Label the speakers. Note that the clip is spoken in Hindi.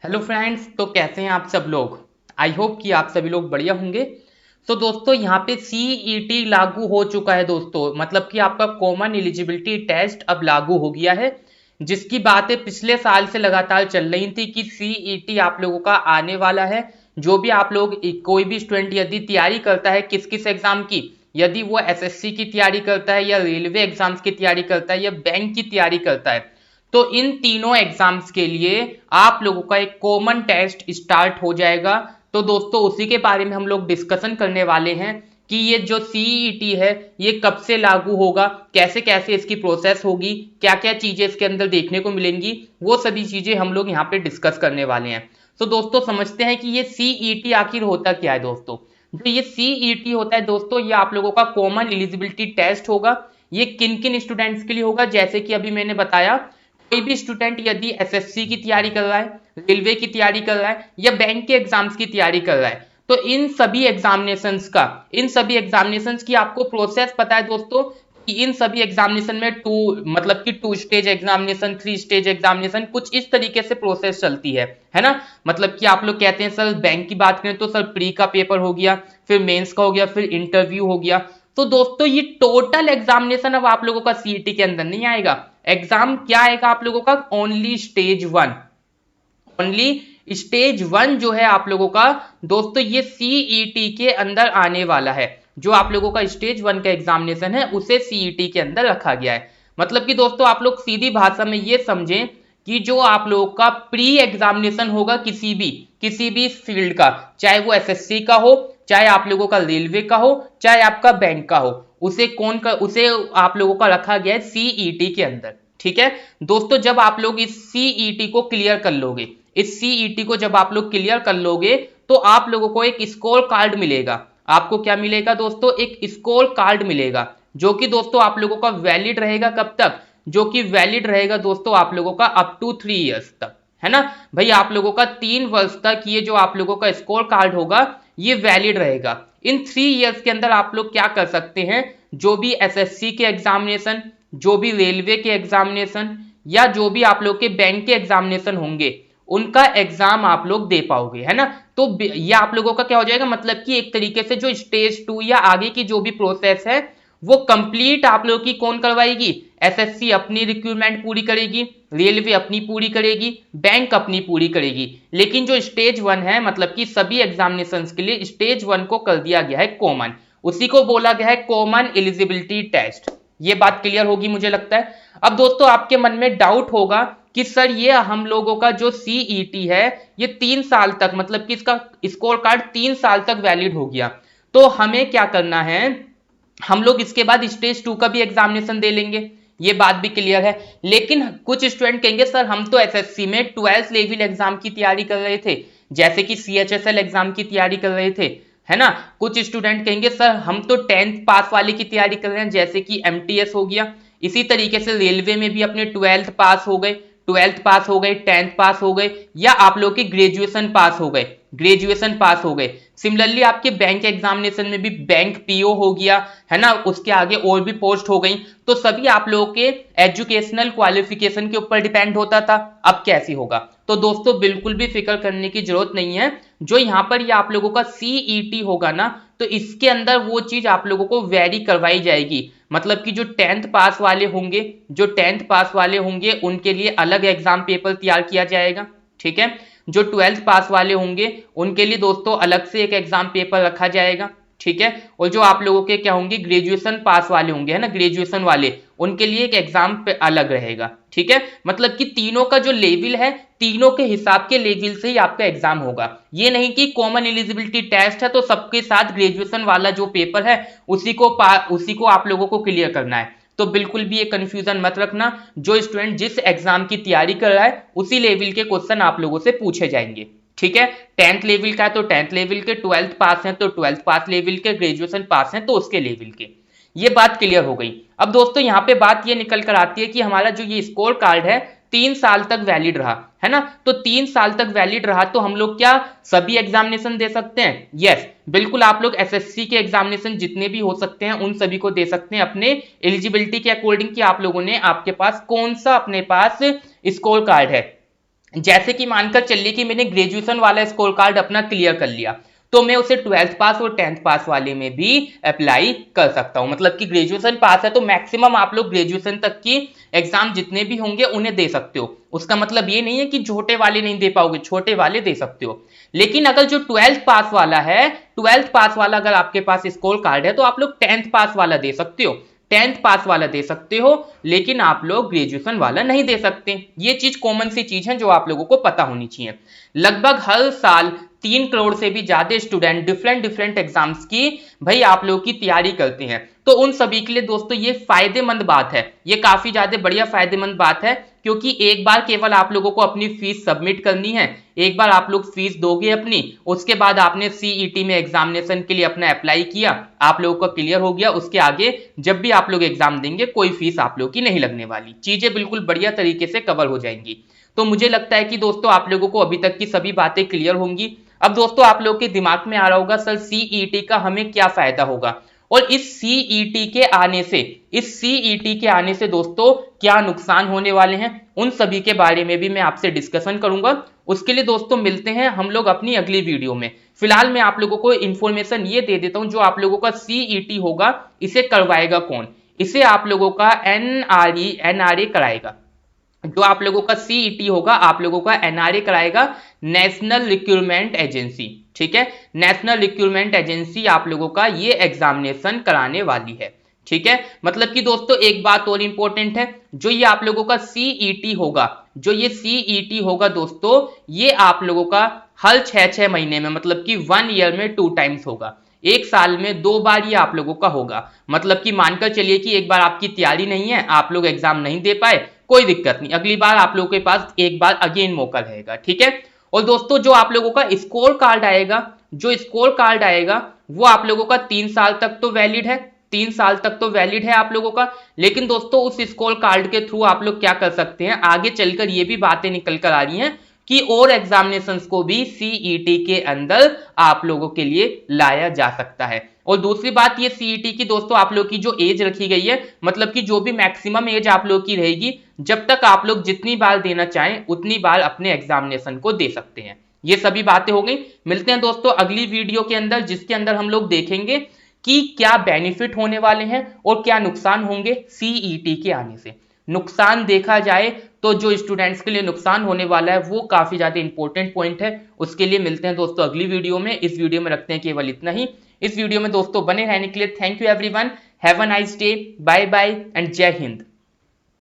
Speaker 1: हेलो फ्रेंड्स, तो कैसे हैं आप सब लोग। आई होप कि आप सभी लोग बढ़िया होंगे। तो दोस्तों यहाँ पे सीईटी लागू हो चुका है दोस्तों, मतलब कि आपका कॉमन एलिजिबिलिटी टेस्ट अब लागू हो गया है, जिसकी बातें पिछले साल से लगातार चल रही थी कि सीईटी आप लोगों का आने वाला है। जो भी आप लोग कोई भी स्टूडेंट यदि तैयारी करता है किस किस एग्जाम की, यदि वो एसएससी की तैयारी करता है या रेलवे एग्जाम्स की तैयारी करता है या बैंक की तैयारी करता है, तो इन तीनों एग्जाम्स के लिए आप लोगों का एक कॉमन टेस्ट स्टार्ट हो जाएगा। तो दोस्तों उसी के बारे में हम लोग डिस्कशन करने वाले हैं कि ये जो सीईटी है ये कब से लागू होगा, कैसे कैसे इसकी प्रोसेस होगी, क्या क्या चीजें इसके अंदर देखने को मिलेंगी, वो सभी चीजें हम लोग यहाँ पे डिस्कस करने वाले हैं। तो दोस्तों समझते हैं कि ये सीईटी आखिर होता क्या है दोस्तों। जो ये सीईटी होता है दोस्तों, ये आप लोगों का कॉमन एलिजिबिलिटी टेस्ट होगा। ये किन किन स्टूडेंट्स के लिए होगा, जैसे कि अभी मैंने बताया, कोई भी स्टूडेंट यदि एसएससी की तैयारी कर रहा है, रेलवे की तैयारी कर रहा है या बैंक के एग्जाम्स की तैयारी कर रहा है, तो इन सभी एग्जामिनेशंस की आपको प्रोसेस पता है दोस्तों कि इन सभी एग्जामिनेशन में मतलब कि 2 स्टेज एग्जामिनेशन, 3 स्टेज एग्जामिनेशन, कुछ इस तरीके से प्रोसेस चलती है ना। मतलब कि आप लोग कहते हैं सर बैंक की बात करें तो सर प्री का पेपर हो गया, फिर मेंस का हो गया, फिर इंटरव्यू हो गया। तो दोस्तों ये टोटल एग्जामिनेशन अब आप लोगों का सीईटी के अंदर नहीं आएगा। एग्जाम क्या आएगा आप लोगों का, ओनली स्टेज 1। ओनली स्टेज 1 जो है आप लोगों का दोस्तों, ये सीईटी के अंदर आने वाला है। जो आप लोगों का स्टेज 1 का एग्जामिनेशन है उसे सीईटी के अंदर रखा गया है। मतलब कि दोस्तों आप लोग सीधी भाषा में ये समझें कि जो आप लोगों का प्री एग्जामिनेशन होगा किसी भी फील्ड का, चाहे वो एसएससी का हो, चाहे आप लोगों का रेलवे का हो, चाहे आपका बैंक का हो, उसे आप लोगों का रखा गया है सीईटी के अंदर। ठीक है दोस्तों, जब आप लोग इस सीईटी को क्लियर कर लोगे, इस सीईटी को जब आप लोग क्लियर कर लोगे, तो आप लोगों को एक स्कोर कार्ड मिलेगा। आपको क्या मिलेगा दोस्तों, एक स्कोर कार्ड मिलेगा, जो कि दोस्तों आप लोगों का वैलिड रहेगा कब तक, जो कि वैलिड रहेगा दोस्तों आप लोगों का अप टू 3 इयर्स तक, है ना भाई। आप लोगों का 3 वर्ष तक ये जो आप लोगों का स्कोर कार्ड होगा ये वैलिड रहेगा। इन 3 इयर्स के अंदर आप लोग क्या कर सकते हैं, जो भी एसएससी के एग्जामिनेशन, जो भी रेलवे के एग्जामिनेशन या जो भी आप लोग के बैंक के एग्जामिनेशन होंगे, उनका एग्जाम आप लोग दे पाओगे, है ना। तो ये आप लोगों का क्या हो जाएगा, मतलब कि एक तरीके से जो स्टेज 2 या आगे की जो भी प्रोसेस है वो कंप्लीट आप लोग की कौन करवाएगी, एसएससी अपनी रिक्वायरमेंट पूरी करेगी, रेलवे अपनी पूरी करेगी, बैंक अपनी पूरी करेगी। लेकिन जो स्टेज 1 है, मतलब कि सभी एग्जामिनेशंस के लिए स्टेज 1 को कर दिया गया है कॉमन, उसी को बोला गया है कॉमन एलिजिबिलिटी टेस्ट। ये बात क्लियर होगी मुझे लगता है। अब दोस्तों आपके मन में डाउट होगा कि सर ये हम लोगों का जो सीईटी है ये 3 साल तक, मतलब कि इसका स्कोर कार्ड 3 साल तक वैलिड हो गया, तो हमें क्या करना है, हम लोग इसके बाद स्टेज 2 का भी एग्जामिनेशन दे लेंगे। ये बात भी क्लियर है। लेकिन कुछ स्टूडेंट कहेंगे सर हम तो एसएससी में 12th लेवल एग्जाम की तैयारी कर रहे थे, जैसे कि सीएचएसएल एग्जाम की तैयारी कर रहे थे, है ना। कुछ स्टूडेंट कहेंगे सर हम तो 10th पास वाले की तैयारी कर रहे हैं, जैसे कि एमटीएस हो गया। इसी तरीके से रेलवे में भी अपने 12th पास हो गए, 10th पास हो गए, या आप लोग के ग्रेजुएशन पास हो गए। सिमिलरली आपके बैंक एग्जामिनेशन में भी बैंक पीओ हो गया, है ना, उसके आगे और भी पोस्ट हो गई। तो सभी आप लोगों के एजुकेशनल क्वालिफिकेशन के ऊपर डिपेंड होता था, अब कैसे होगा। तो दोस्तों बिल्कुल भी फिक्र करने की जरूरत नहीं है। जो यहाँ पर ये आप लोगों का सीईटी होगा ना, तो इसके अंदर वो चीज आप लोगों को वेरी करवाई जाएगी। मतलब कि जो 10th पास वाले होंगे उनके लिए अलग एग्जाम पेपर तैयार किया जाएगा। ठीक है, जो 12th पास वाले होंगे उनके लिए दोस्तों अलग से एक एग्जाम पेपर रखा जाएगा। ठीक है, और जो आप लोगों के क्या होंगे, ग्रेजुएशन पास वाले होंगे, है ना, ग्रेजुएशन वाले, उनके लिए एक एग्जाम पे अलग रहेगा। ठीक है, मतलब कि तीनों का जो लेवल है, तीनों के हिसाब के लेवल से ही आपका एग्जाम होगा। ये नहीं कि कॉमन एलिजिबिलिटी टेस्ट है तो सबके साथ ग्रेजुएशन वाला जो पेपर है उसी को आप लोगों को क्लियर करना है। तो बिल्कुल भी ये कंफ्यूजन मत रखना। जो स्टूडेंट जिस एग्जाम की तैयारी कर रहा है उसी लेवल के क्वेश्चन आप लोगों से पूछे जाएंगे। ठीक है, 10th लेवल का है तो 10th लेवल के, 12th पास है तो 12th पास लेवल के, ग्रेजुएशन पास है तो उसके लेवल के। ये बात क्लियर हो गई। अब दोस्तों यहाँ पे बात ये निकल कर आती है कि हमारा जो ये स्कोर कार्ड है 3 साल तक वैलिड रहा, है ना। तो 3 साल तक वैलिड रहा तो हम लोग क्या सभी एग्जामिनेशन दे सकते हैं? यस, बिल्कुल आप लोग एसएससी के एग्जामिनेशन जितने भी हो सकते हैं उन सभी को दे सकते हैं अपने एलिजिबिलिटी के अकॉर्डिंग कि आप लोगों ने, आपके पास कौन सा अपने पास स्कोर कार्ड है। जैसे कि मानकर चलिए कि मैंने ग्रेजुएशन वाला स्कोर कार्ड अपना क्लियर कर लिया, तो मैं उसे 12th पास और 10th पास वाले में भी अप्लाई कर सकता हूं। मतलब कि ग्रेजुएशन पास है तो मैक्सिमम आप लोग ग्रेजुएशन तक की एग्जाम जितने भी होंगे उन्हें दे सकते हो। उसका मतलब ये नहीं है कि छोटे वाले नहीं दे पाओगे, छोटे वाले दे सकते हो। लेकिन अगर जो 12th पास वाला है, 12th पास वाला अगर आपके पास स्कोर कार्ड है तो आप लोग 10th पास वाला दे सकते हो, 10th पास वाला दे सकते हो, लेकिन आप लोग ग्रेजुएशन वाला नहीं दे सकते। ये चीज कॉमन सी चीज है जो आप लोगों को पता होनी चाहिए। लगभग हर साल 3 करोड़ से भी ज्यादा स्टूडेंट डिफरेंट डिफरेंट एग्जाम्स की भाई आप लोगों की तैयारी करते हैं। तो उन सभी के लिए दोस्तों ये फायदेमंद बात है, ये काफी ज्यादा बढ़िया फायदेमंद बात है, क्योंकि एक बार केवल आप लोगों को अपनी फीस सबमिट करनी है, एक बार आप लोग फीस दोगे अपनी, उसके बाद आपने सीईटी में एग्जामिनेशन के लिए अपना अप्लाई किया, आप लोगों का क्लियर हो गया, उसके आगे जब भी आप लोग एग्जाम देंगे कोई फीस आप लोगों की नहीं लगने वाली, चीजें बिल्कुल बढ़िया तरीके से कवर हो जाएंगी। तो मुझे लगता है कि दोस्तों आप लोगों को अभी तक की सभी बातें क्लियर होंगी। अब दोस्तों आप लोगों के दिमाग में आ रहा होगा सर सीईटी का हमें क्या फायदा होगा, और इस सीईटी के आने से, इस सीईटी के आने से दोस्तों क्या नुकसान होने वाले हैं, उन सभी के बारे में भी मैं आपसे डिस्कशन करूंगा। उसके लिए दोस्तों मिलते हैं हम लोग अपनी अगली वीडियो में। फिलहाल मैं आप लोगों को इंफॉर्मेशन ये दे देता हूं, जो आप लोगों का सीईटी होगा इसे करवाएगा कौन, इसे आप लोगों का एनआरए कराएगा। जो आप लोगों का सीईटी होगा आप लोगों का एनआरए कराएगा, नेशनल रिक्रूटमेंट एजेंसी, ठीक है, नेशनल रिक्रूटमेंट एजेंसी आप लोगों का ये एग्जामिनेशन कराने वाली है, ठीक है। मतलब कि दोस्तों एक बात और इंपॉर्टेंट है, जो ये आप लोगों का सीईटी होगा, जो ये सीईटी होगा दोस्तों, ये आप लोगों का हर 6 महीने में, मतलब कि 1 ईयर में 2 टाइम्स होगा, एक साल में 2 बार ये आप लोगों का होगा। मतलब कि मानकर चलिए कि एक बार आपकी तैयारी नहीं है, आप लोग एग्जाम नहीं दे पाए, कोई दिक्कत नहीं, अगली बार आप लोगों के पास एक बार अगेन मौका रहेगा, ठीक है। और दोस्तों जो आप लोगों का स्कोर कार्ड आएगा, जो स्कोर कार्ड आएगा वो आप लोगों का 3 साल तक तो वैलिड है, 3 साल तक तो वैलिड है आप लोगों का। लेकिन दोस्तों उस स्कोर कार्ड के थ्रू आप लोग क्या कर सकते हैं, आगे चलकर ये भी बातें निकल कर आ रही हैं कि और एग्जामिनेशंस को भी सीईटी के अंदर आप लोगों के लिए लाया जा सकता है। और दूसरी बात ये सीईटी की दोस्तों आप लोग की जो एज रखी गई है, मतलब कि जो भी मैक्सिमम एज आप लोग की रहेगी, जब तक आप लोग जितनी बार देना चाहें उतनी बार अपने एग्जामिनेशन को दे सकते हैं। ये सभी बातें हो गई। मिलते हैं दोस्तों अगली वीडियो के अंदर, जिसके अंदर हम लोग देखेंगे कि क्या बेनिफिट होने वाले हैं और क्या नुकसान होंगे सीईटी के आने से। नुकसान देखा जाए तो जो स्टूडेंट्स के लिए नुकसान होने वाला है वो काफी ज्यादा इंपॉर्टेंट पॉइंट है। उसके लिए मिलते हैं दोस्तों अगली वीडियो में। इस वीडियो में रखते हैं केवल इतना ही। इस वीडियो में दोस्तों बने रहने के लिए thank you everyone, have a nice day, bye bye and जय हिंद।